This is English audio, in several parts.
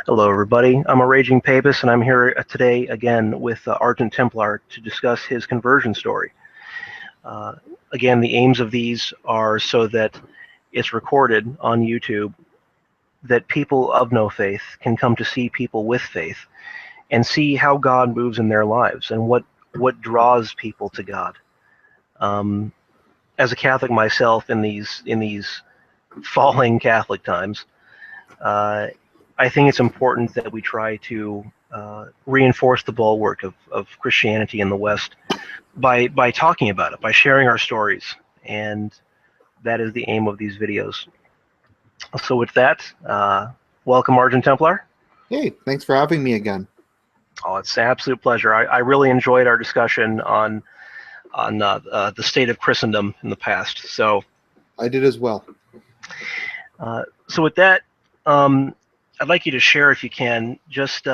Hello, everybody. I'm a raging papist, and I'm here today again with Argent Templar to discuss his conversion story. Uh, Again, the aims of these are so that it's recorded on YouTube, that people of no faith can come to see people with faith and see how God moves in their lives and what draws people to God. As a Catholic myself, in these falling Catholic times, I think it's important that we try to reinforce the bulwark of Christianity in the West by talking about it, by sharing our stories, and that is the aim of these videos. So with that, welcome, Argent Templar. Hey, thanks for having me again. Oh, it's an absolute pleasure. I really enjoyed our discussion on the state of Christendom in the past. So I did as well. So with that, I'd like you to share, if you can, just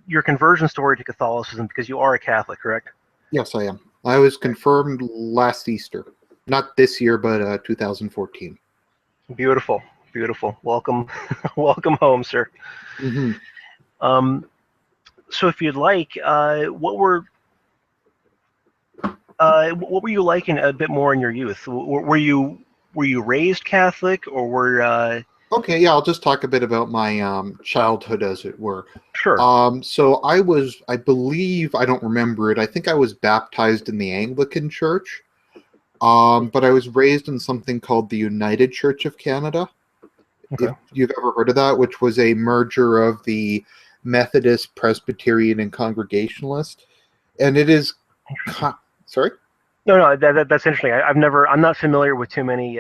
your conversion story to Catholicism, because you are a Catholic, correct? Yes, I am. I was confirmed last Easter. Not this year, but 2014. Beautiful, beautiful. Welcome, welcome home, sir. Mm-hmm. So if you'd like, what were you like in a bit more in your youth? Were you raised Catholic, or were Okay, yeah, I'll just talk a bit about my childhood, as it were. Sure. So I believe, I don't remember it, I think I was baptized in the Anglican Church, but I was raised in something called the United Church of Canada. Okay. If you've ever heard of that, which was a merger of the Methodist, Presbyterian, and Congregationalist. And it is... Sorry? No, that's interesting. I'm not familiar with too many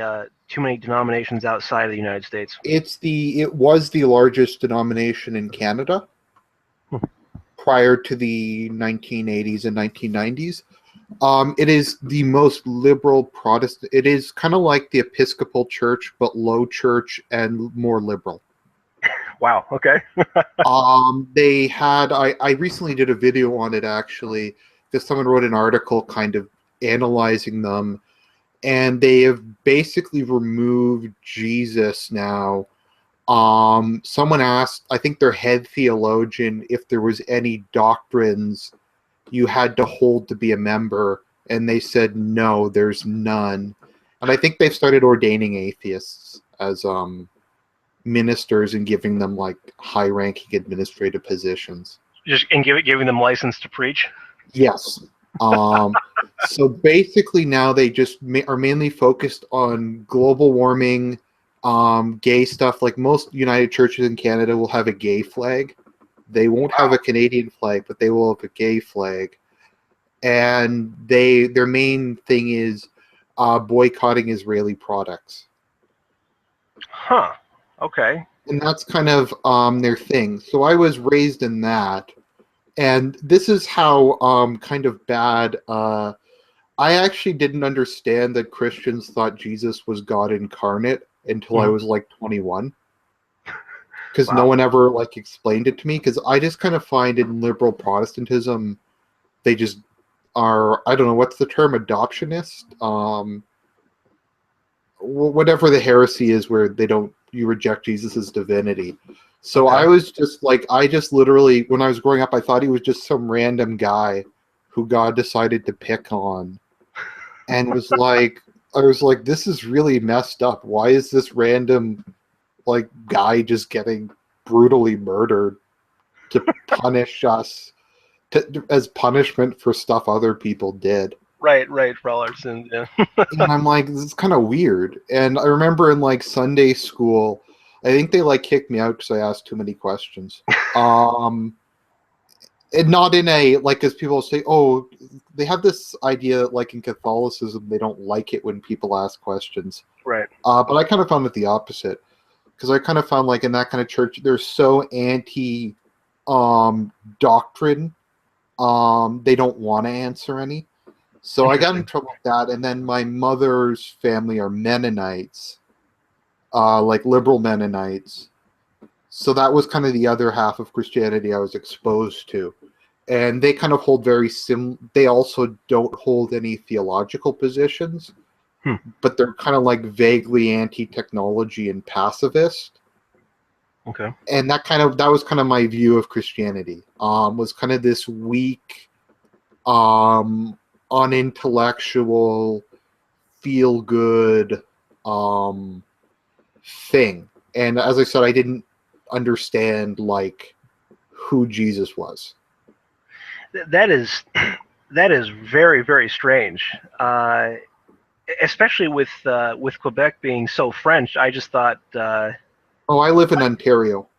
denominations outside of the United States. It was the largest denomination in Canada prior to the 1980s and 1990s. It is the most liberal Protestant. It is kind of like the Episcopal Church, but low church and more liberal. Wow. Okay. I recently did a video on it, actually, because someone wrote an article kind of analyzing them, and they have basically removed Jesus now. Someone asked, I think their head theologian, if there was any doctrines you had to hold to be a member, and they said no, there's none. And I think they've started ordaining atheists as ministers and giving them like high-ranking administrative positions. Just and giving them license to preach. Yes. So basically now they just are mainly focused on global warming, gay stuff. Like most United Churches in Canada will have a gay flag. They won't have a Canadian flag, but they will have a gay flag. And their main thing is boycotting Israeli products. Huh. Okay. And that's kind of their thing. So I was raised in that. And this is how kind of bad... I actually didn't understand that Christians thought Jesus was God incarnate until I was like 21. Because no one ever like explained it to me. Because I just kind of find in liberal Protestantism, they just are, I don't know, what's the term, adoptionist? Whatever the heresy is where you reject Jesus' divinity. So okay. I was just like, I just literally, when I was growing up, I thought he was just some random guy who God decided to pick on. And I was like, this is really messed up. Why is this random like guy just getting brutally murdered to punish us, as punishment for stuff other people did? Right, for all our sins, yeah. And I'm like, this is kind of weird. And I remember in like Sunday school, I think they like kicked me out because I asked too many questions. And not in a, like, as people say, oh, they have this idea that, like, in Catholicism, they don't like it when people ask questions. Right. But I kind of found it the opposite. Because I kind of found, like, in that kind of church, they're so anti doctrine, they don't want to answer any. So I got in trouble with that. And then my mother's family are Mennonites, like liberal Mennonites. So that was kind of the other half of Christianity I was exposed to. And they kind of hold they also don't hold any theological positions, but they're kind of like vaguely anti-technology and pacifist. Okay. And that was kind of my view of Christianity. Was kind of this weak, unintellectual, feel good thing. And as I said, I didn't understand like who Jesus was. That is very, very strange. Especially with Quebec being so French, I just thought. Oh, I live in Ontario.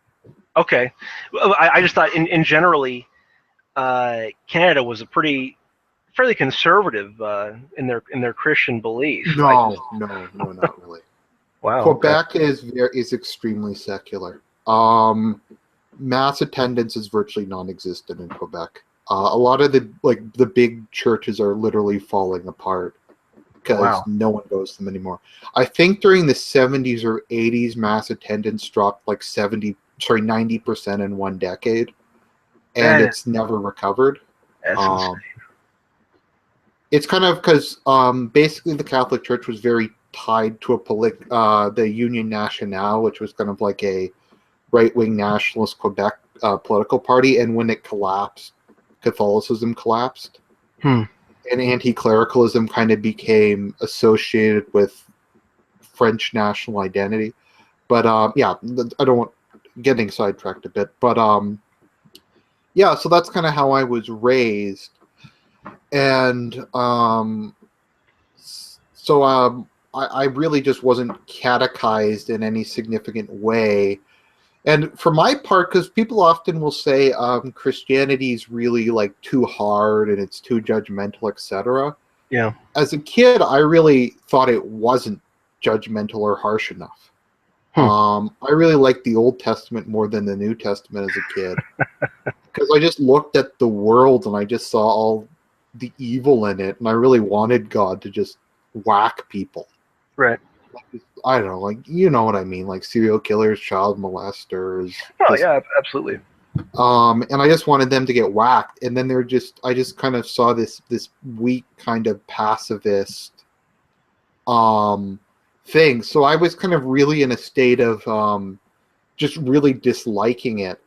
Okay, well, I just thought in generally, Canada was a fairly conservative in their Christian belief. No, not really. Wow. Okay. Quebec is extremely secular. Mass attendance is virtually non-existent in Quebec. A lot of the big churches are literally falling apart because Wow. no one goes to them anymore. I think during the 70s or 80s, mass attendance dropped like 90% in one decade, and it's never recovered. That's insane. It's kind of because basically the Catholic Church was very tied to the Union Nationale, which was kind of like a right-wing nationalist Quebec political party, and when it collapsed, Catholicism collapsed. And anti-clericalism kind of became associated with French national identity. But yeah, I don't want getting sidetracked a bit. But yeah, so that's kind of how I was raised. And so I really just wasn't catechized in any significant way. And for my part, because people often will say Christianity is really like too hard and it's too judgmental, etc. Yeah. As a kid, I really thought it wasn't judgmental or harsh enough. I really liked the Old Testament more than the New Testament as a kid, because I just looked at the world and I just saw all the evil in it, and I really wanted God to just whack people. Right. I don't know, like, you know what I mean, like serial killers, child molesters. Oh yeah, absolutely. And I just wanted them to get whacked, and then I just kind of saw this weak kind of pacifist thing. So I was kind of really in a state of just really disliking it.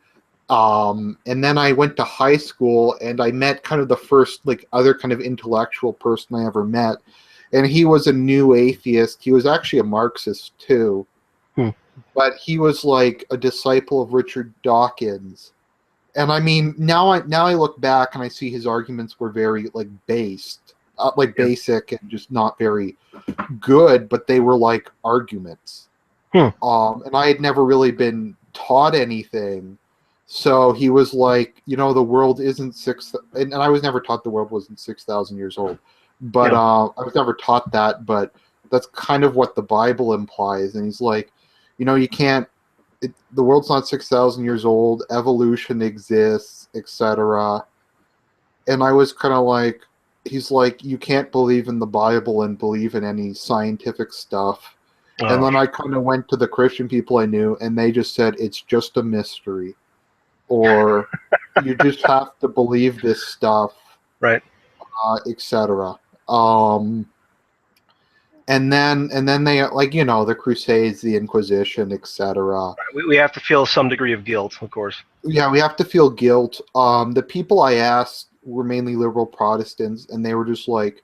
And then I went to high school, and I met kind of the first like other kind of intellectual person I ever met. And he was a new atheist. He was actually a Marxist too. But he was like a disciple of Richard Dawkins. And I mean, now I look back and I see his arguments were very like basic and just not very good, but they were like arguments. And I had never really been taught anything. So he was like, the world isn't and I was never taught the world wasn't 6,000 years old. But I was never taught that, but that's kind of what the Bible implies. And he's like, you can't, the world's not 6,000 years old, evolution exists, etc. And I was kind of like, he's like, you can't believe in the Bible and believe in any scientific stuff. And then I kind of went to the Christian people I knew, and they just said, it's just a mystery. Or you just have to believe this stuff. Right. Etc. And then they like the Crusades, the Inquisition, etc. We have to feel some degree of guilt, of course. Yeah, we have to feel guilt. The people I asked were mainly liberal Protestants, and they were just like,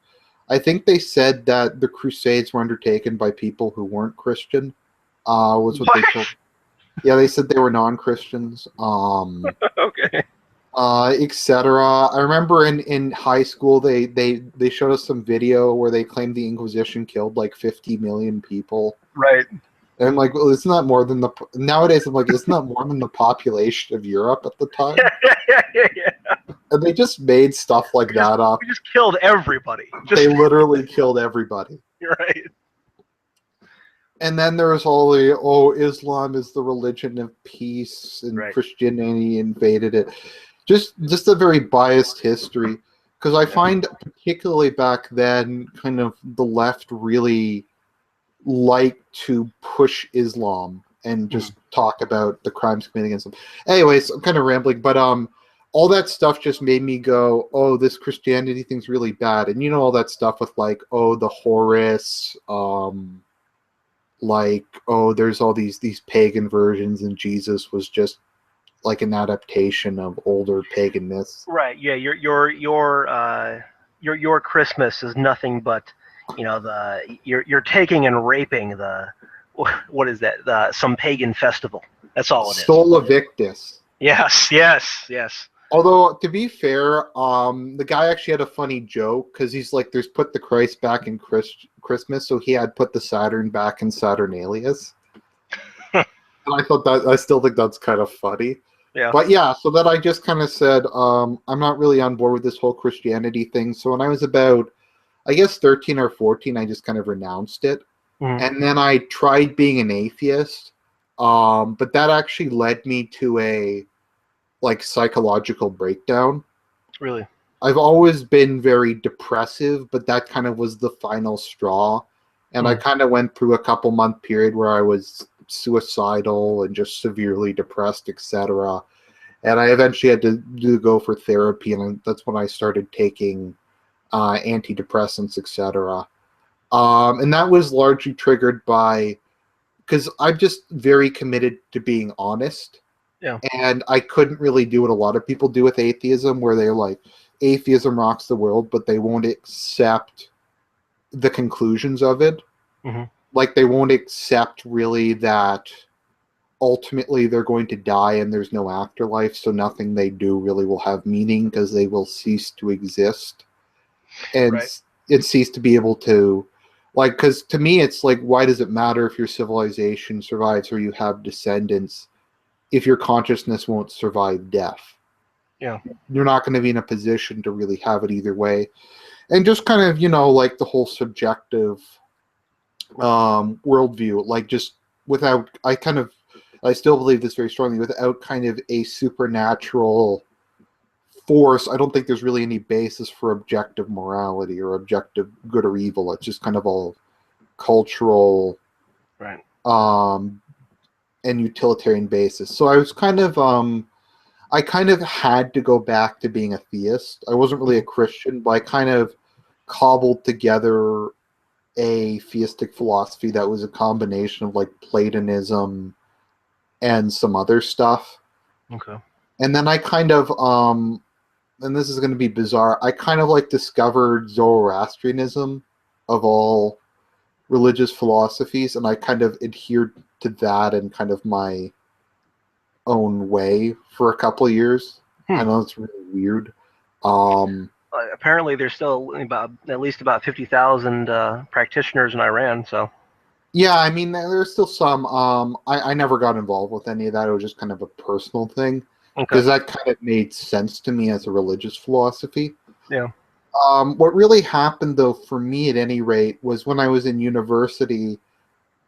I think they said that the Crusades were undertaken by people who weren't Christian. Was what they told. Yeah, they said they were non-Christians. Okay. Etc. I remember in high school they showed us some video where they claimed the Inquisition killed like 50 million people. Right. And I'm like, well, it's not more than nowadays. I'm like, it's not more than the population of Europe at the time. Yeah. And they just made stuff like that up. We just killed everybody. They literally killed everybody. Right. And then there's all Islam is the religion of peace, and Christianity invaded it. Just a very biased history, because I find particularly back then, kind of the left really liked to push Islam and just talk about the crimes committed against them. Anyways, I'm kind of rambling, but all that stuff just made me go, oh, this Christianity thing's really bad. And all that stuff with like, oh, the Horus, like, oh, there's all these pagan versions, and Jesus was just like an adaptation of older pagan myths. Right. Yeah. Your Christmas is nothing but, you're taking and raping the, what is that? Some pagan festival. That's all it is. Sola Victus. Yes. Yes. Yes. Although, to be fair, the guy actually had a funny joke, because he's like, there's put the Christ back in Christmas, so he had put the Saturn back in Saturnalius. And I still think that's kind of funny. Yeah. But yeah, so that I just kind of said, I'm not really on board with this whole Christianity thing. So when I was about, I guess, 13 or 14, I just kind of renounced it. Mm-hmm. And then I tried being an atheist. But that actually led me to a psychological breakdown. Really? I've always been very depressive, but that kind of was the final straw. And I kind of went through a couple-month period where I was suicidal and just severely depressed, etc. And I eventually had to go for therapy, and that's when I started taking antidepressants, etc. And that was largely triggered by, because I'm just very committed to being honest. Yeah. And I couldn't really do what a lot of people do with atheism, where they're like, atheism rocks the world, but they won't accept the conclusions of it. Mm-hmm. Like, they won't accept really that ultimately they're going to die and there's no afterlife, so nothing they do really will have meaning, because they will cease to exist and it cease to be able to, because to me it's like, why does it matter if your civilization survives or you have descendants if your consciousness won't survive death? Yeah. You're not going to be in a position to really have it either way. And just kind of, like the whole subjective worldview, just without, I still believe this very strongly, without kind of a supernatural force, I don't think there's really any basis for objective morality or objective good or evil. It's just kind of all cultural, right, and utilitarian basis. So I was kind of, I kind of had to go back to being a theist. I wasn't really a Christian, but I kind of cobbled together a theistic philosophy that was a combination of Platonism and some other stuff. Okay. And then I kind of, and this is going to be bizarre, I kind of discovered Zoroastrianism of all religious philosophies, and I kind of adhered to that in kind of my own way for a couple of years. I know it's really weird. Apparently, there's still at least about 50,000 practitioners in Iran. So. Yeah, I mean, there's still some. I never got involved with any of that. It was just kind of a personal thing, because that kind of made sense to me as a religious philosophy. Yeah. What really happened, though, for me at any rate, was when I was in university,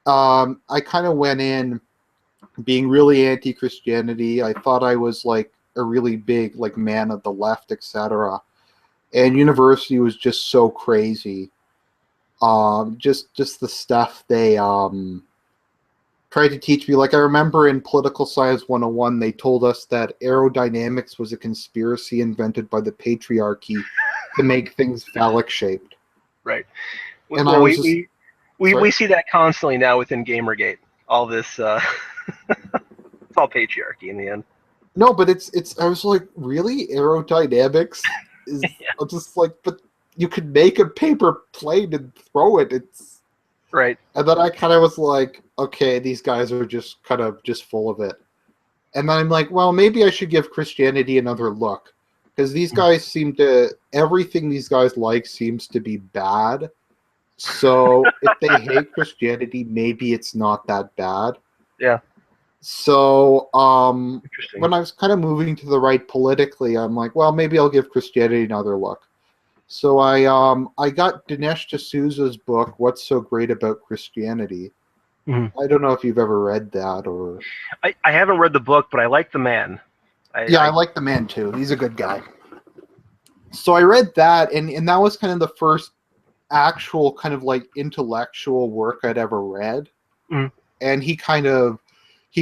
I kind of went in being really anti-Christianity. I thought I was a really big man of the left, etc. And university was just so crazy. Just the stuff they tried to teach me. I remember in Political Science 101, they told us that aerodynamics was a conspiracy invented by the patriarchy to make things phallic shaped. Right. And well, we see that constantly now within Gamergate. All this, it's all patriarchy in the end. No, but it's. I was like, really, aerodynamics is just but you could make a paper plane and throw it. It's right. And then I kind of was like, okay, these guys are just kind of just full of it. And then I'm like, well, maybe I should give Christianity another look, because these guys everything these guys like seems to be bad. So if they hate Christianity, maybe it's not that bad. Yeah. So when I was kind of moving to the right politically, I'm like, well, maybe I'll give Christianity another look. So I got Dinesh D'Souza's book, What's So Great About Christianity. Mm-hmm. I don't know if you've ever read that, or I haven't read the book, but I like the man. I like the man too. He's a good guy. So I read that, and that was kind of the first actual kind of intellectual work I'd ever read. Mm-hmm. And he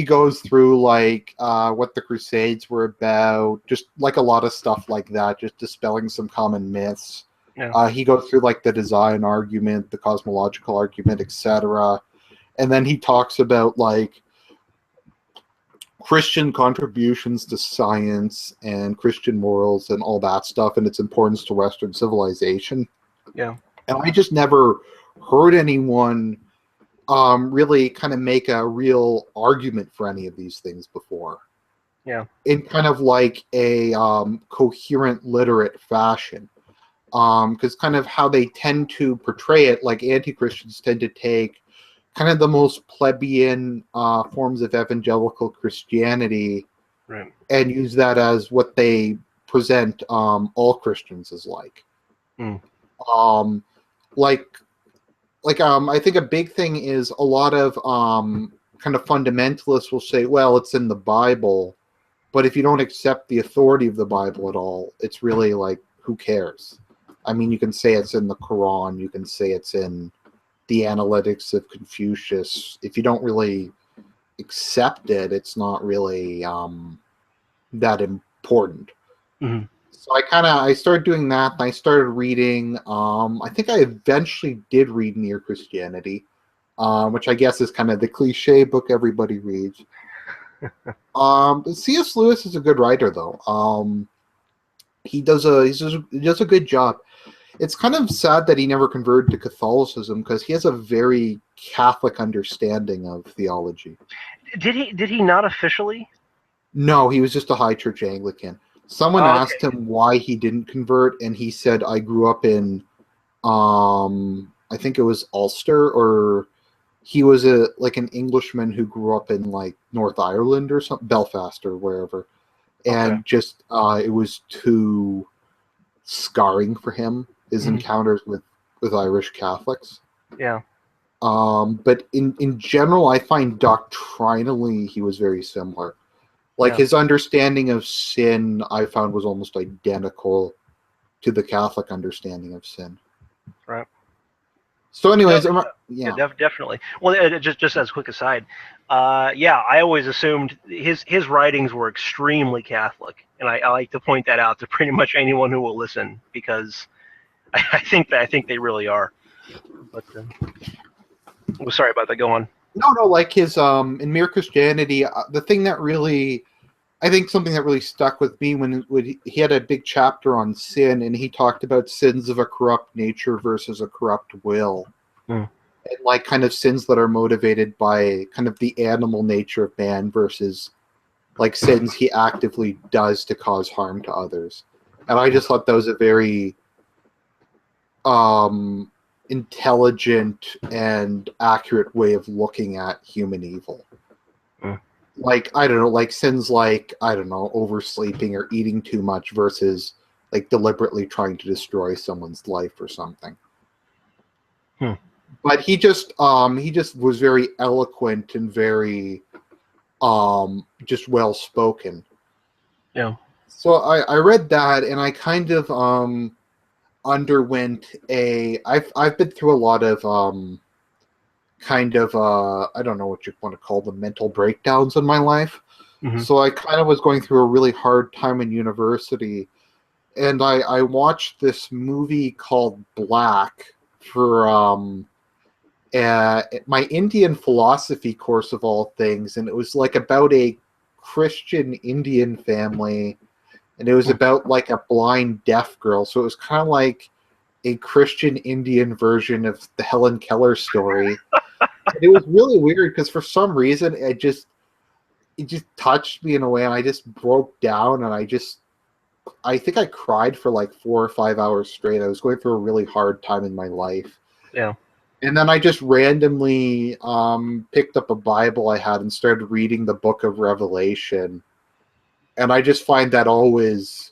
goes through what the Crusades were about, just a lot of stuff like that, just dispelling some common myths. Yeah. He goes through the design argument, the cosmological argument, etc. And then he talks about like Christian contributions to science and Christian morals and all that stuff and its importance to Western civilization. Yeah. And I just never heard anyone really kind of make a real argument for any of these things before. Yeah. In kind of like a coherent, literate fashion. Because kind of how they tend to portray it, like anti-Christians tend to take kind of the most plebeian forms of evangelical Christianity, Right. and use that as what they present all Christians as like. Mm. I think a big thing is a lot of kind of fundamentalists will say, well, it's in the Bible, but if you don't accept the authority of the Bible at all, it's really like, who cares? I mean, you can say it's in the Quran, you can say it's in the Analytics of Confucius. If you don't really accept it, it's not really that important. Mm-hmm. So I started doing that, and I started reading. I think I eventually did read Mere Christianity, which I guess is kind of the cliche book everybody reads. C.S. Lewis is a good writer, though. He does a good job. It's kind of sad that he never converted to Catholicism because he has a very Catholic understanding of theology. Did he not officially? No, he was just a high church Anglican. Someone Okay. asked him why he didn't convert, and he said, I grew up in, I think it was Ulster, or he was an Englishman who grew up in like North Ireland or something, Belfast or wherever. And Okay. just, it was too scarring for him, his encounters with Irish Catholics. Yeah. But in general, I find doctrinally he was very similar. Like Yeah. his understanding of sin, I found was almost identical to the Catholic understanding of sin. Right. So, anyways, Yeah, definitely. Well, just as a quick aside, yeah, I always assumed his writings were extremely Catholic, and I like to point that out to pretty much anyone who will listen, because I think they really are. But well, sorry about that. Go on. No, like his in Mere Christianity, the thing that really, I think something that really stuck with me when he had a big chapter on sin, and he talked about sins of a corrupt nature versus a corrupt will. Mm. And like kind of sins that are motivated by kind of the animal nature of man versus like sins he actively does to cause harm to others. And I just thought that was a very intelligent and accurate way of looking at human evil. Like, I don't know, like sins like, I don't know, oversleeping or eating too much versus like deliberately trying to destroy someone's life or something. But he just was very eloquent and very just well spoken. Yeah. So I read that, and I kind of underwent I've been through a lot of I don't know what you want to call them, mental breakdowns in my life. Mm-hmm. So I kind of was going through a really hard time in university, and I watched this movie called Black for my Indian philosophy course of all things, and it was like about a Christian Indian family, and it was about like a blind deaf girl. So it was kind of like a Christian Indian version of the Helen Keller story. And it was really weird because for some reason it just touched me in a way, and I just broke down, and I think I cried for like 4 or 5 hours straight. I was going through a really hard time in my life. Yeah. And then I just randomly picked up a Bible I had and started reading the book of Revelation. And I just find that always,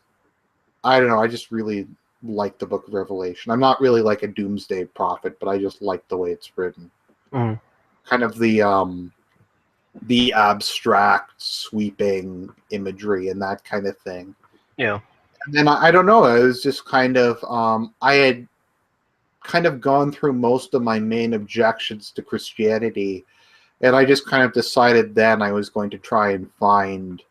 I don't know, I just really like the book of Revelation. I'm not really like a doomsday prophet, but I just like the way it's written. Mm. Kind of the abstract, sweeping imagery and that kind of thing. Yeah. And then I don't know, it was just kind of, I had kind of gone through most of my main objections to Christianity, and I just kind of decided then I was going to try and find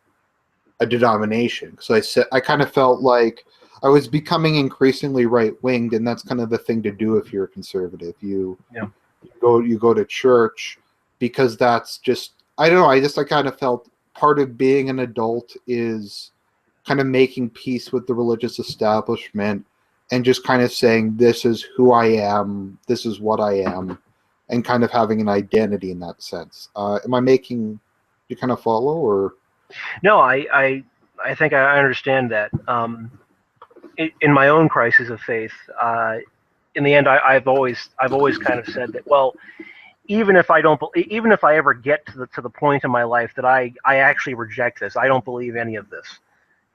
a denomination. So I kind of felt like I was becoming increasingly right-winged, and that's kind of the thing to do if you're a conservative. You go to church, because that's just, I don't know, I kind of felt part of being an adult is kind of making peace with the religious establishment and just kind of saying, this is who I am, this is what I am, and kind of having an identity in that sense. Am I making you kind of follow, or? No, I think I understand that. In my own crisis of faith, in the end, I've always kind of said that, well, even if I ever get to the point in my life that I actually reject this, I don't believe any of this,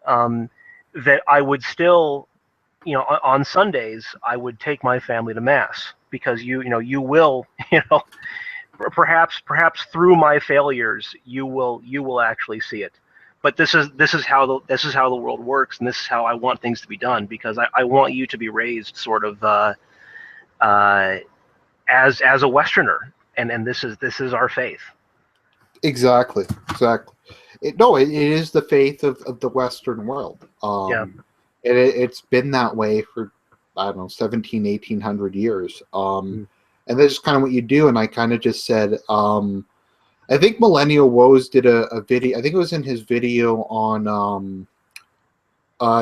that I would still, on Sundays, I would take my family to mass, because you will, perhaps through my failures, you will actually see it. But this is how the world works, and this is how I want things to be done, because I want you to be raised sort of as a Westerner, and this is our faith. Exactly. It is the faith of the Western world. Yeah. It's been that way for, I don't know, 1800 years. And that's just kind of what you do. And I kind of just said, I think Millennial Woes did a video, I think it was in his video on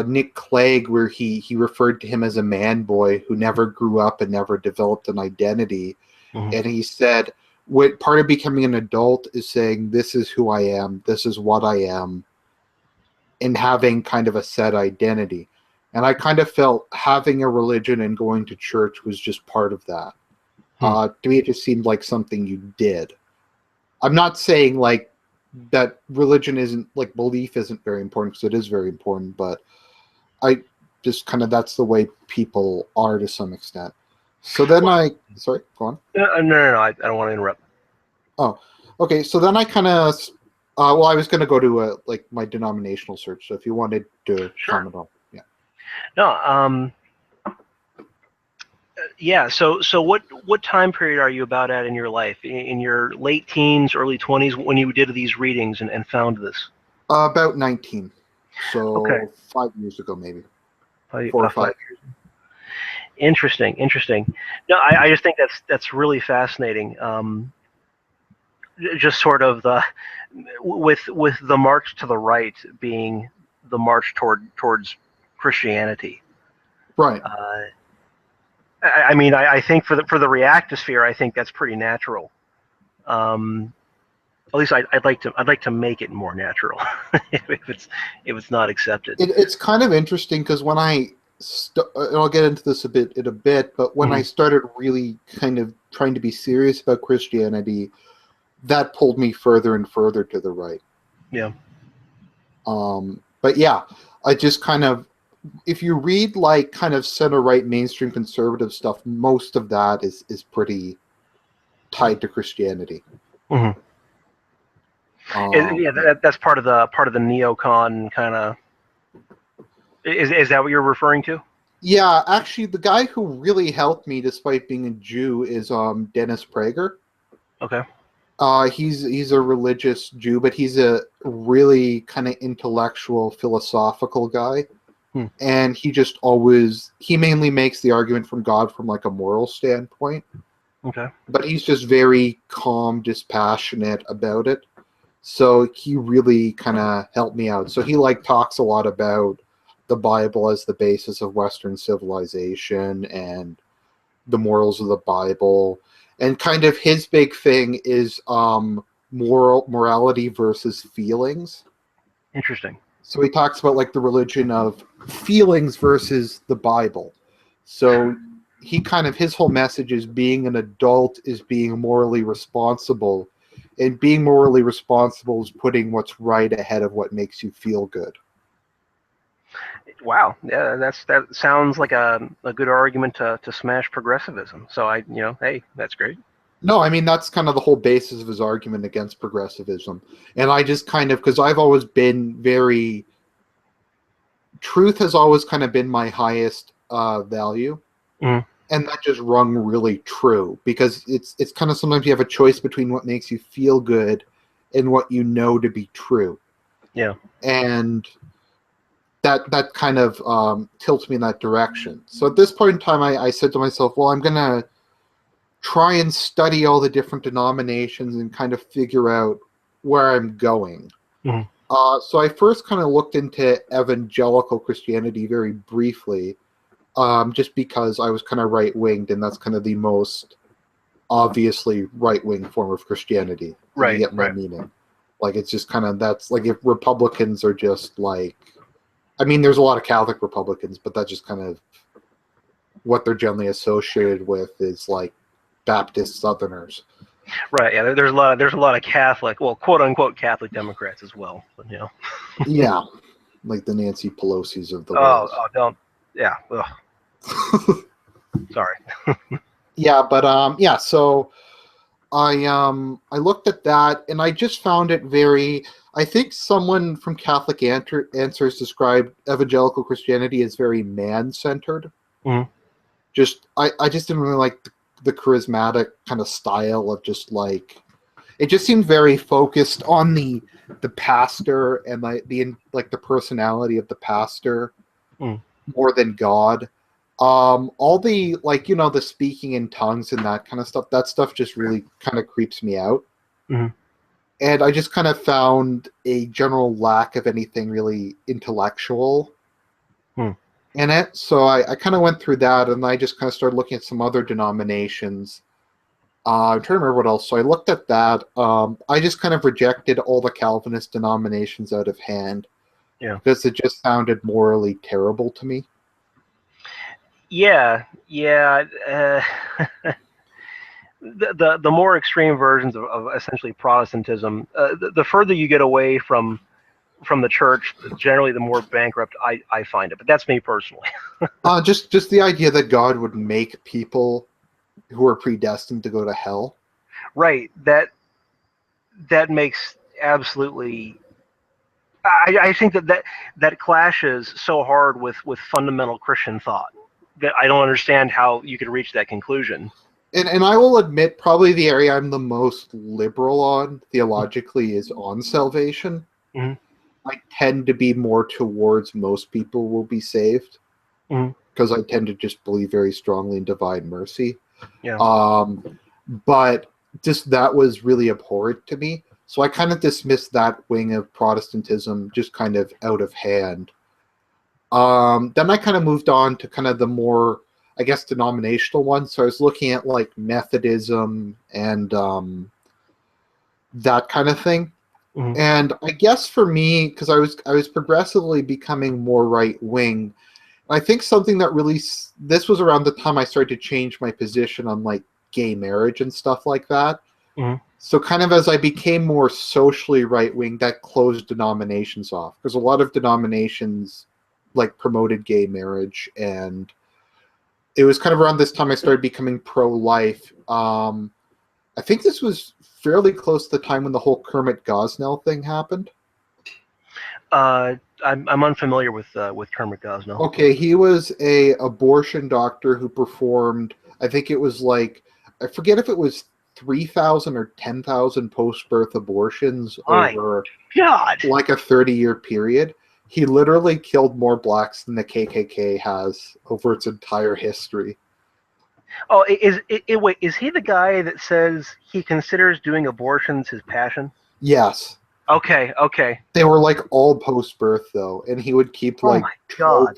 Nick Clegg, where he referred to him as a man boy who never grew up and never developed an identity. Mm-hmm. And he said, what part of becoming an adult is saying, this is who I am, this is what I am, and having kind of a set identity. And I kind of felt having a religion and going to church was just part of that. To me, it just seemed like something you did. I'm not saying like that religion isn't, like, belief isn't very important, because it is very important, but I just kind of, that's the way people are to some extent. So then sorry, go on. No, I don't want to interrupt. Oh, okay. So then I kind of, I was going to go to my denominational search. So if you wanted to comment on, yeah. No, yeah. So what time period are you about at in your life? In your late teens, early 20s, when you did these readings and found this? About 19. So okay. 5 years ago, maybe. 4 or 5 years. Interesting. No, I just think that's really fascinating. Just sort of with the march to the right being the march towards Christianity. Right. I mean, I think for the reactosphere, I think that's pretty natural. At least I'd like to make it more natural if it's not accepted. It's kind of interesting, because when and I'll get into this in a bit, but when I started really kind of trying to be serious about Christianity, that pulled me further and further to the right. Yeah. But yeah, I just kind of, if you read like kind of center-right mainstream conservative stuff, most of that is pretty tied to Christianity. Mm-hmm. Yeah, that's part of the neocon kind of. Is that what you're referring to? Yeah, actually, the guy who really helped me, despite being a Jew, is Dennis Prager. Okay. He's a religious Jew, but he's a really kind of intellectual, philosophical guy. And he mainly makes the argument from God from like a moral standpoint. Okay. But he's just very calm, dispassionate about it. So he really kind of helped me out. So he like talks a lot about the Bible as the basis of Western civilization and the morals of the Bible. And kind of his big thing is morality versus feelings. Interesting. So he talks about like the religion of feelings versus the Bible. So he kind of, his whole message is being an adult is being morally responsible. And being morally responsible is putting what's right ahead of what makes you feel good. Wow, yeah, that sounds like a good argument to smash progressivism. So hey, that's great. No, I mean, that's kind of the whole basis of his argument against progressivism. And I just kind of, because I've always been truth has always kind of been my highest value. Mm-hmm. And that just rung really true, because it's kind of, sometimes you have a choice between what makes you feel good and what you know to be true. Yeah. And that kind of tilts me in that direction. So at this point in time, I said to myself, well, I'm going to try and study all the different denominations and kind of figure out where I'm going. Mhm. So I first kind of looked into evangelical Christianity very briefly, just because I was kind of right-winged, and that's kind of the most obviously right-wing form of Christianity. If you Right, get my right. meaning. Like, it's just kind of, that's like, if Republicans are just like, I mean, there's a lot of Catholic Republicans, but that's just kind of what they're generally associated with, is like Baptist Southerners. Right. Yeah. There's a lot of Catholic, well, quote unquote Catholic Democrats as well. But, you know. Yeah, like the Nancy Pelosi's of the Oh, world. don't. Yeah. Sorry. Yeah, but yeah. So I looked at that, and I just found it very. I think someone from Catholic Answers described evangelical Christianity as very man-centered. Mhm. I just didn't really like the charismatic kind of style of just like, it just seemed very focused on the pastor and like the personality of the pastor Mhm. more than God. All the, like, the speaking in tongues and that kind of stuff, that stuff just really kind of creeps me out. Mhm. And I just kind of found a general lack of anything really intellectual Mhm. in it. So I kind of went through that, and I just kind of started looking at some other denominations. I'm trying to remember what else. So I looked at that. I just kind of rejected all the Calvinist denominations out of hand, Yeah. because it just sounded morally terrible to me. Yeah. Yeah. The more extreme versions of essentially Protestantism, the further you get away from the church, generally the more bankrupt I find it. But that's me personally. Just the idea that God would make people who are predestined to go to hell. Right. That makes absolutely. I think that clashes so hard with fundamental Christian thought that I don't understand how you could reach that conclusion. And I will admit, probably the area I'm the most liberal on theologically is on salvation. Mm-hmm. I tend to be more towards most people will be saved, Mm-hmm. because I tend to just believe very strongly in divine mercy. Yeah. But just that was really abhorrent to me. So I kind of dismissed that wing of Protestantism just kind of out of hand. Then I kind of moved on to kind of the more, I guess, denominational ones. So I was looking at like Methodism and that kind of thing. Mm-hmm. And I guess for me, because I was progressively becoming more right wing, I think something that really, this was around the time I started to change my position on like gay marriage and stuff like that. Mm-hmm. So kind of as I became more socially right wing, that closed denominations off, because a lot of denominations like promoted gay marriage, and it was kind of around this time I started becoming pro life. I think this was fairly close to the time when the whole Kermit Gosnell thing happened. I'm unfamiliar with Kermit Gosnell. Okay, he was a abortion doctor who performed, I think it was like, I forget if it was 3,000 or 10,000 post-birth abortions My over God. like a 30-year period. He literally killed more blacks than the KKK has over its entire history. Oh, wait, is he the guy that says he considers doing abortions his passion? Yes. Okay, okay. They were like all post-birth though, and he would keep Oh like my God.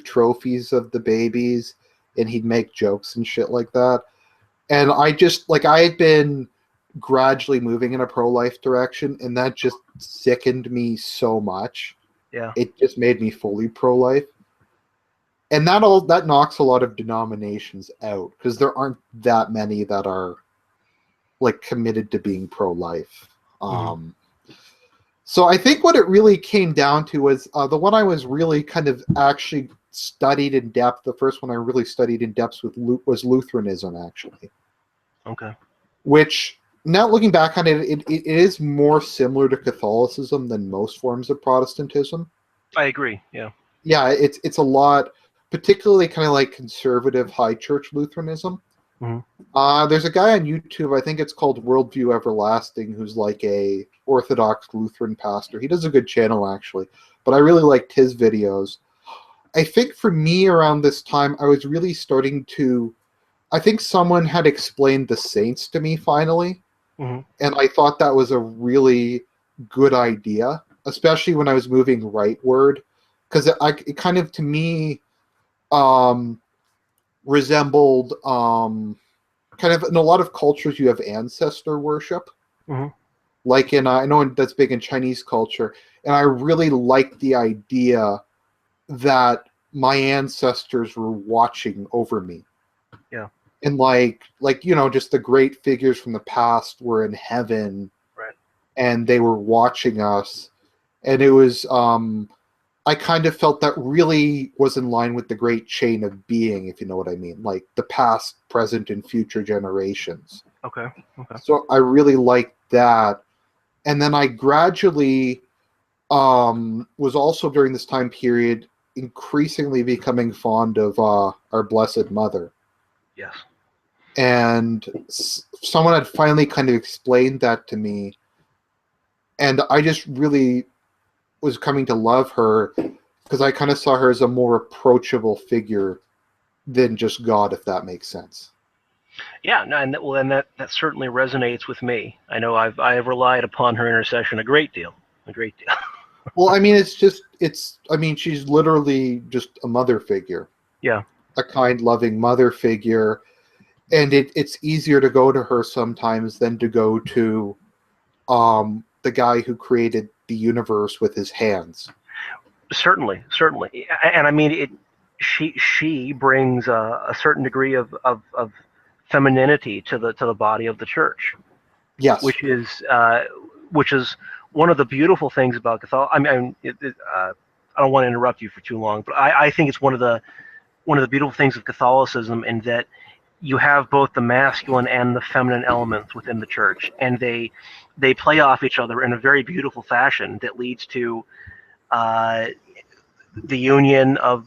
trophies of the babies, and he'd make jokes and shit like that. And I just, like, I had been gradually moving in a pro-life direction, and that just sickened me so much. Yeah. It just made me fully pro-life. And that knocks a lot of denominations out, because there aren't that many that are like committed to being pro-life. Mm-hmm. So I think what it really came down to was the one I was really kind of actually studied in depth. The first one I really studied in depth was Lutheranism, actually. Okay. Which, now looking back on it, it is more similar to Catholicism than most forms of Protestantism. I agree. Yeah. Yeah, it's a lot, particularly kind of like conservative high church Lutheranism. Mm-hmm. There's a guy on YouTube, I think it's called Worldview Everlasting, who's like a Orthodox Lutheran pastor. He does a good channel, actually, but I really liked his videos. I think for me around this time, I was really starting to I think someone had explained the saints to me finally, Hmm. and I thought that was a really good idea, especially when I was moving rightward, because it kind of, to me, um, resembled, kind of, in a lot of cultures you have ancestor worship, Hmm. like I know that's big in Chinese culture, and I really liked the idea that my ancestors were watching over me. Yeah. And just the great figures from the past were in heaven, Right. and they were watching us. And it was, I kind of felt that really was in line with the great chain of being, if you know what I mean, like the past, present, and future generations. Okay. Okay. So I really liked that. And then I gradually, was also during this time period increasingly becoming fond of our Blessed Mother. Yes. And someone had finally kind of explained that to me, and I just really was coming to love her because I kind of saw her as a more approachable figure than just God, if that makes sense. Yeah. No, and that certainly resonates with me. I know I have relied upon her intercession a great deal. A great deal. Well, I mean, I mean, she's literally just a mother figure, Yeah. a kind, loving mother figure, and it's easier to go to her sometimes than to go to the guy who created the universe with his hands. Certainly. Certainly. And I mean it. She brings a certain degree of femininity to the body of the church, Yes. which is one of the beautiful things about Catholicism. I mean, I don't want to interrupt you for too long, but I think it's one of the beautiful things of Catholicism in that you have both the masculine and the feminine elements within the church, and they play off each other in a very beautiful fashion that leads to uh, the union of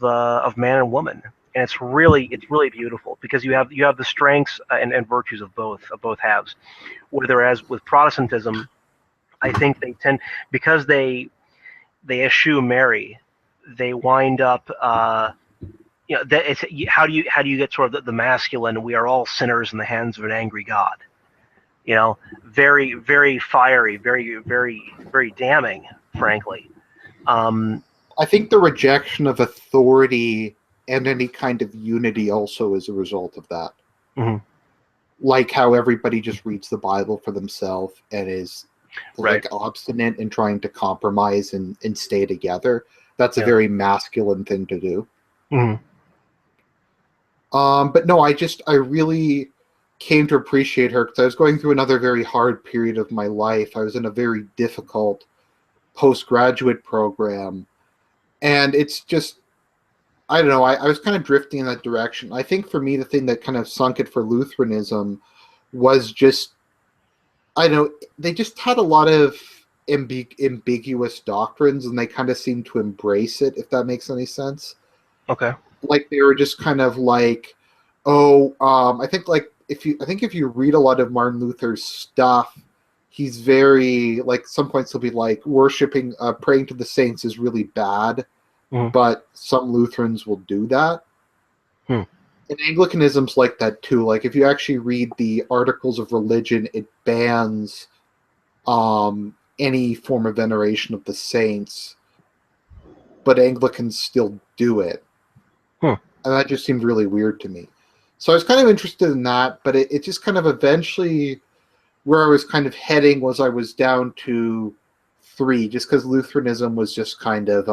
man and woman. And it's really beautiful because you have the strengths and virtues of both halves. Whereas with Protestantism, I think they tend, because they eschew Mary, they wind up that it's, how do you get sort of the masculine? We are all sinners in the hands of an angry God. Very very fiery, very damning, frankly. Um, I think the rejection of authority and any kind of unity also is a result of that. mhm, Like how everybody just reads the Bible for themselves and is right. like obstinate in trying to compromise and stay together. That's a Yeah. very masculine thing to do. Mhm. But no, I really came to appreciate her because I was going through another very hard period of my life. I was in a very difficult postgraduate program, and it's just, I don't know, I was kind of drifting in that direction. I think for me, the thing that kind of sunk it for Lutheranism was just, I don't know, they just had a lot of ambiguous doctrines, and they kind of seemed to embrace it, if that makes any sense. Okay. Like they were just kind of like, oh, I think like if you read a lot of Martin Luther's stuff, he's very, like, some points he'll be like worshiping, praying to the saints is really bad, Mhm. but some Lutherans will do that. Hmm. And Anglicanism's like that too. Like if you actually read the Articles of Religion, it bans any form of veneration of the saints, but Anglicans still do it. Hmm. And that just seemed really weird to me. So I was kind of interested in that, but it just kind of eventually, where I was kind of heading was I was down to three, just because Lutheranism was just kind of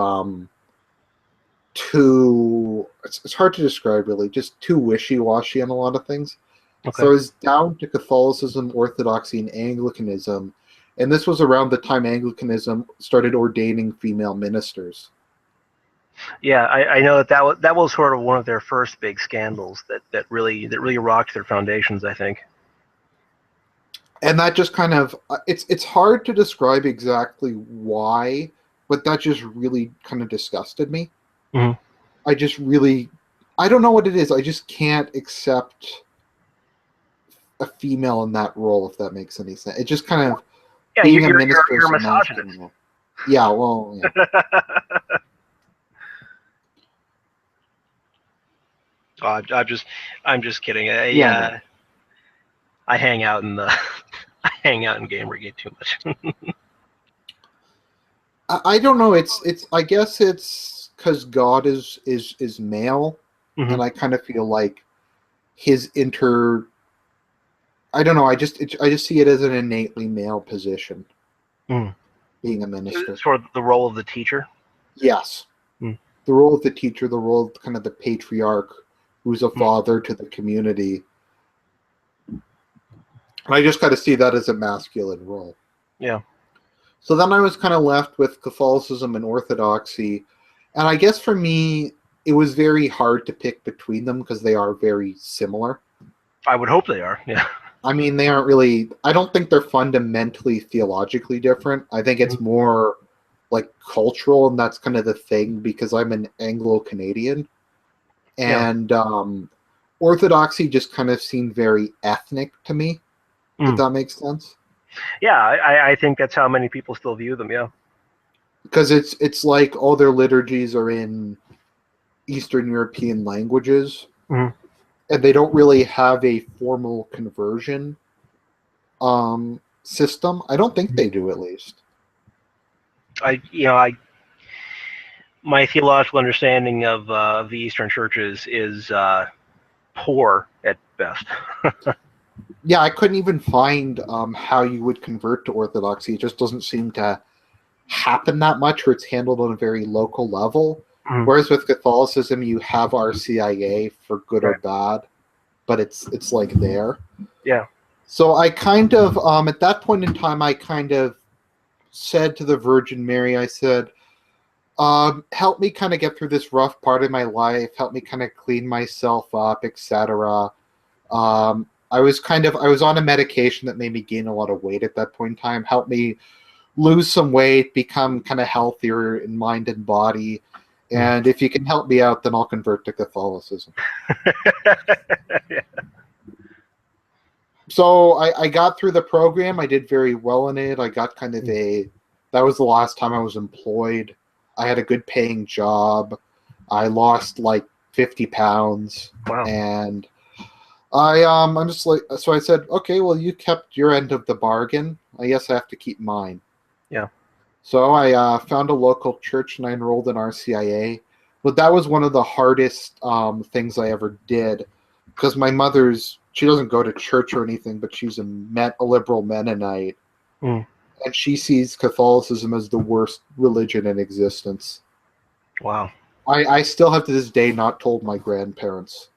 too, it's hard to describe really, just too wishy-washy on a lot of things. So Okay. I was down to Catholicism, Orthodoxy, and Anglicanism. And this was around the time Anglicanism started ordaining female ministers. Yeah, I know that was sort of one of their first big scandals that really rocked their foundations, I think. And that just kind of, it's hard to describe exactly why, but that just really kind of disgusted me. Mhm. I just really, I don't know what it is. I just can't accept a female in that role, if that makes any sense. It just kind of, Yeah, being you're a you're you're, minister is you're a a masculine misogynist. role. Yeah, well, yeah. Oh, I'm just kidding. Yeah, no. I hang out in the, I hang out in Gamergate too much. I don't know. I guess it's because God is male, Hmm. and I kind of feel like his inter. I don't know. I just see it as an innately male position, Mm. being a minister. Sort of the role of the teacher. Yes, Mm. the role of the teacher, the role of kind of the patriarch, who's a Mm. father to the community. And I just kind of see that as a masculine role. Yeah. So then I was kind of left with Catholicism and Orthodoxy. And I guess for me, it was very hard to pick between them because they are very similar. I would hope they are. Yeah. I mean, they aren't really, I don't think they're fundamentally theologically different. I think it's Mm. more like cultural, and that's kind of the thing because I'm an Anglo Canadian. Yeah. And Orthodoxy just kind of seemed very ethnic to me, if Mm. that makes sense. Yeah. I think that's how many people still view them. Yeah. Because it's like all their liturgies are in Eastern European languages, Mm. and they don't really have a formal conversion system. I don't think they do, at least. I my theological understanding of the Eastern churches is poor at best. Yeah, I couldn't even find how you would convert to Orthodoxy. It just doesn't seem to happen that much, or it's handled on a very local level. Mm. Whereas with Catholicism, you have RCIA for good or Right. bad, but it's like there. Yeah. So I kind of at that point in time, I kind of said to the Virgin Mary, I said, help me kind of get through this rough part of my life, help me kind of clean myself up, etc. I was on a medication that made me gain a lot of weight at that point in time. Help me lose some weight, become kind of healthier in mind and body. Mm. And if you can help me out, then I'll convert to Catholicism. Yeah. So I got through the program. I did very well in it. I got kind of that was the last time I was employed. I had a good paying job. I lost like 50 pounds. Wow. And I'm just like, so I said, okay, well, you kept your end of the bargain. I guess I have to keep mine. Yeah. So I found a local church and I enrolled in RCIA. But that was one of the hardest things I ever did because she doesn't go to church or anything, but she's a liberal Mennonite. Mm. And she sees Catholicism as the worst religion in existence. Wow. I still have to this day not told my grandparents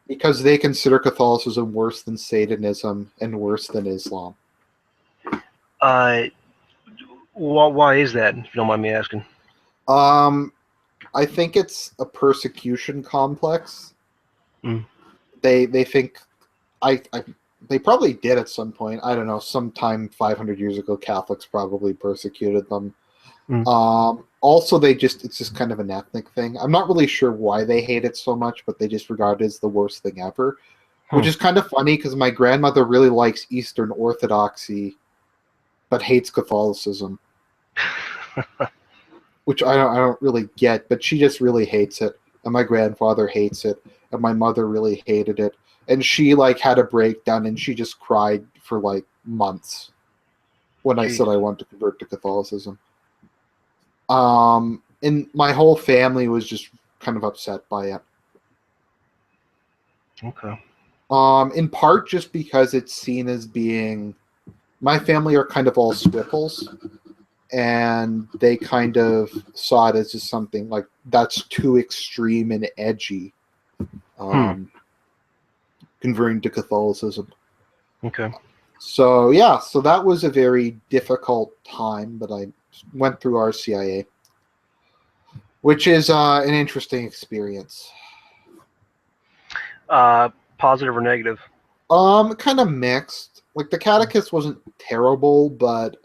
because they consider Catholicism worse than Satanism and worse than Islam. Uh, why is that? If you don't mind me asking. Um, I think it's a persecution complex. Mm. They think I they probably did at some point. I don't know, sometime 500 years ago, Catholics probably persecuted them. Mm. Also, it's just kind of an ethnic thing. I'm not really sure why they hate it so much, but they just regard it as the worst thing ever, which is kind of funny because my grandmother really likes Eastern Orthodoxy, but hates Catholicism, which I don't really get. But she just really hates it, and my grandfather hates it, and my mother really hated it, and she like had a breakdown, and she just cried for like months when I Jeez. said I want to convert to Catholicism. And my whole family was just kind of upset by it. Okay. In part just because it's seen as being my family are kind of all Swiffles, and they kind of saw it as just something like that's too extreme and edgy. Um, Converting to Catholicism. Okay. So yeah, so that was a very difficult time, but I went through RCIA, which is an interesting experience. Positive or negative? Kind of mixed. Like the catechist wasn't terrible, but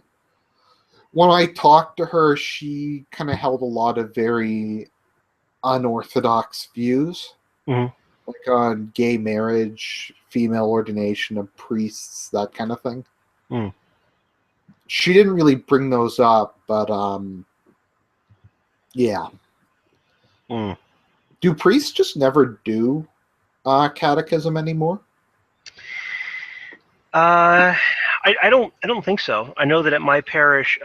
when I talked to her, she kind of held a lot of very unorthodox views, Mm-hmm. like on gay marriage, female ordination of priests, that kind of thing. Mm. She didn't really bring those up, but yeah. Mm. Do priests just never do catechism anymore? I don't think so. I know that at my parish,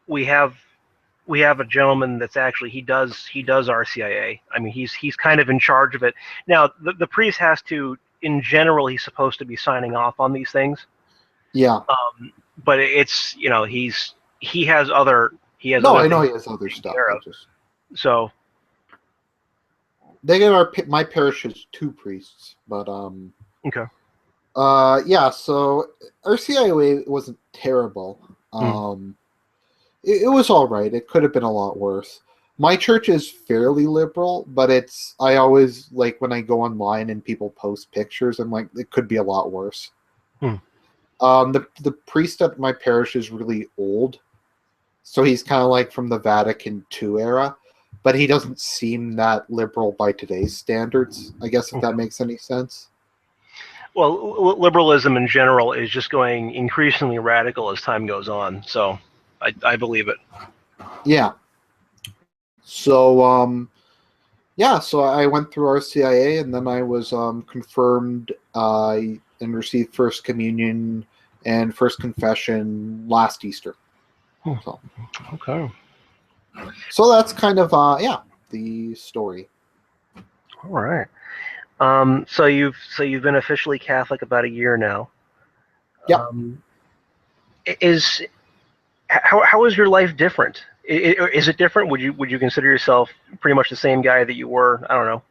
we have a gentleman that's actually he does RCIA. I mean, he's kind of in charge of it. Now, the priest has to, in general, he's supposed to be signing off on these things. Yeah. But it's, he has other No, I know things he has other to take stuff. care of. So they get my parish has 2 priests, but okay. yeah. So RCIA wasn't terrible. It was all right. It could have been a lot worse. My church is fairly liberal, but I always, like, when I go online and people post pictures, I'm like, it could be a lot worse. The priest at my parish is really old, so he's kind of like from the Vatican II era, but he doesn't seem that liberal by today's standards, I guess, if that makes any sense. Well, liberalism in general is just going increasingly radical as time goes on. So I believe it. Yeah. So so I went through RCIA, and then I was confirmed and received First Communion and First Confession last Easter. So. Okay. So that's kind of the story. All right. So you've been officially Catholic about a year now. Yep. How is your life different? Is it different? Would you consider yourself pretty much the same guy that you were, I don't know,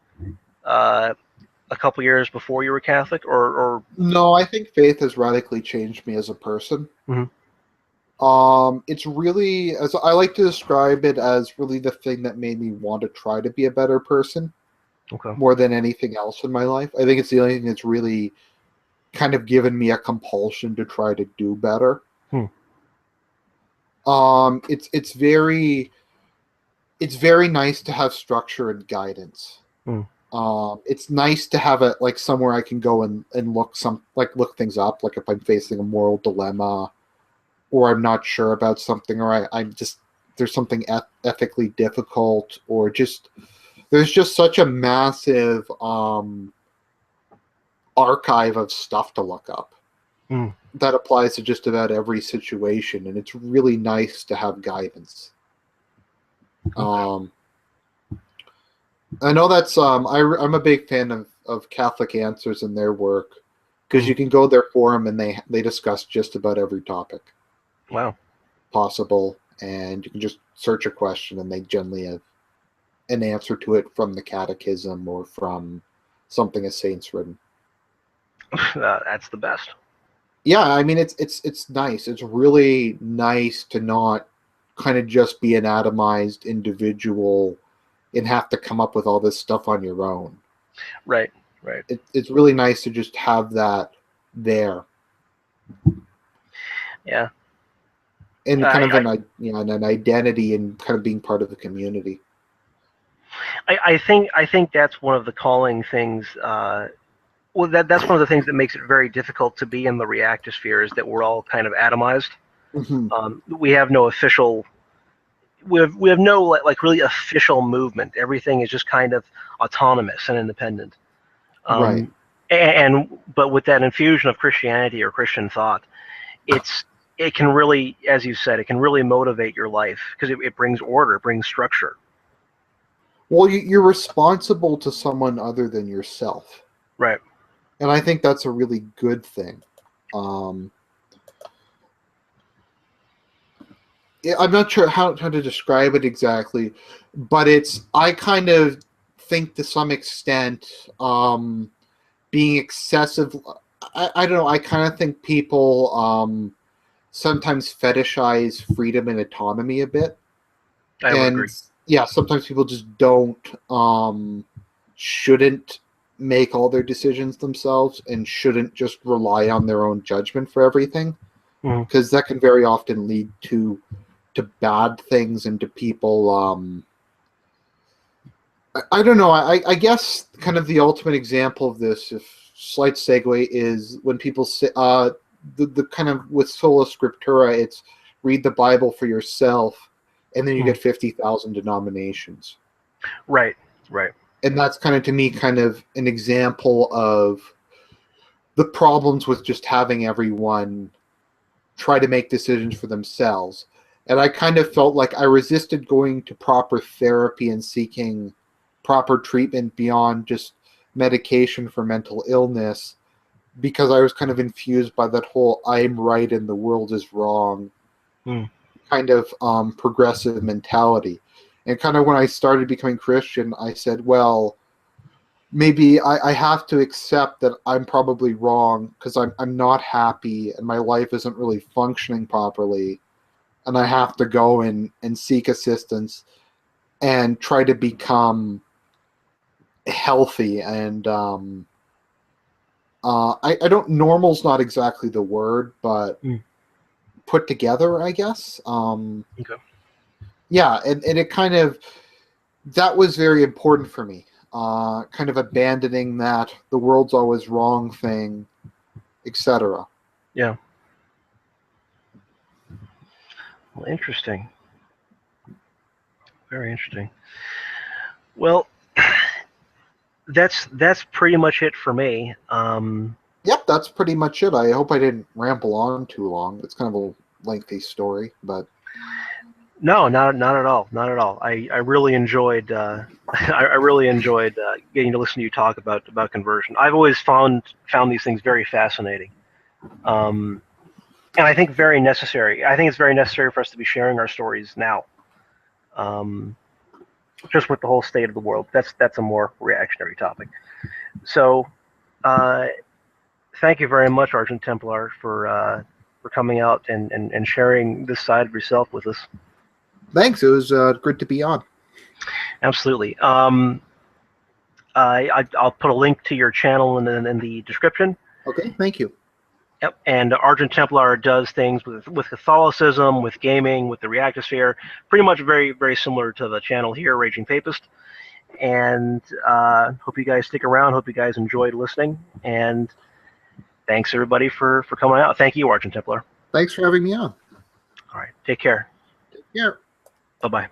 a couple years before you were Catholic, or? No, I think faith has radically changed me as a person. It's really, as I like to describe it, as really the thing that made me want to try to be a better person. Okay. More than anything else in my life. I think it's the only thing that's really kind of given me a compulsion to try to do better. It's very nice to have structure and guidance. It's nice to have it like somewhere I can go and look things up, like if I'm facing a moral dilemma, or I'm not sure about something, or I'm just, there's something ethically difficult, or just there's just such a massive archive of stuff to look up that applies to just about every situation, and it's really nice to have guidance. I know that's I'm a big fan of Catholic Answers and their work, because you can go to their forum and they discuss just about every topic. Wow. Possible, and you can just search a question and they generally have an answer to it from the Catechism or from something a saint's written. That's the best. Yeah, I mean, it's nice. It's really nice to not kind of just be an atomized individual and have to come up with all this stuff on your own. Right. It's really nice to just have that there. Yeah. And kind of an identity and kind of being part of the community. I think that's one of the calling things. Well, that's one of the things that makes it very difficult to be in the reactosphere, is that we're all kind of atomized. We have no official. We have no like really official movement. Everything is just kind of autonomous and independent. Right. But with that infusion of Christianity or Christian thought, it can really, as you said, it can really motivate your life, because it brings order, it brings structure. Well, you're responsible to someone other than yourself. Right. And I think that's a really good thing. I'm not sure how to describe it exactly, but I kind of think to some extent being excessive, I don't know, I kind of think people sometimes fetishize freedom and autonomy a bit. I would agree. Yeah, sometimes people just shouldn't make all their decisions themselves and shouldn't just rely on their own judgment for everything, because that can very often lead to bad things and to people. I don't know. I guess kind of the ultimate example of this, if slight segue, is when people say the kind of with sola scriptura, it's read the Bible for yourself, and then you get 50,000 denominations. Right. Right. And that's kind of, to me, kind of an example of the problems with just having everyone try to make decisions for themselves. And I kind of felt like I resisted going to proper therapy and seeking proper treatment beyond just medication for mental illness, because I was kind of infused by that whole "I'm right and the world is wrong" kind of progressive mentality. And kind of when I started becoming Christian, I said, well, maybe I have to accept that I'm probably wrong, because I'm not happy and my life isn't really functioning properly. And I have to go and seek assistance and try to become healthy. And I don't, normal's not exactly the word, but put together, I guess. Okay. Yeah, and it kind of, that was very important for me. Kind of abandoning that the world's always wrong thing, etc. Yeah. Well, interesting. Very interesting. Well, that's pretty much it for me. Yep, that's pretty much it. I hope I didn't ramble on too long. It's kind of a lengthy story, but No, not at all. Not at all. I really enjoyed I really enjoyed getting to listen to you talk about conversion. I've always found these things very fascinating, and I think very necessary. I think it's very necessary for us to be sharing our stories now, just with the whole state of the world. That's a more reactionary topic. So, thank you very much, Argent Templar, for coming out and sharing this side of yourself with us. thanks. It was good to be on. Absolutely. I'll put a link to your channel in the description. Okay, thank you. Yep. And Argent Templar does things with Catholicism, with gaming, with the Reactosphere, pretty much very, very similar to the channel here, Raging Papist. And hope you guys stick around. Hope you guys enjoyed listening. And thanks, everybody, for coming out. Thank you, Argent Templar. Thanks for having me on. All right. Take care. Take care. Bye-bye.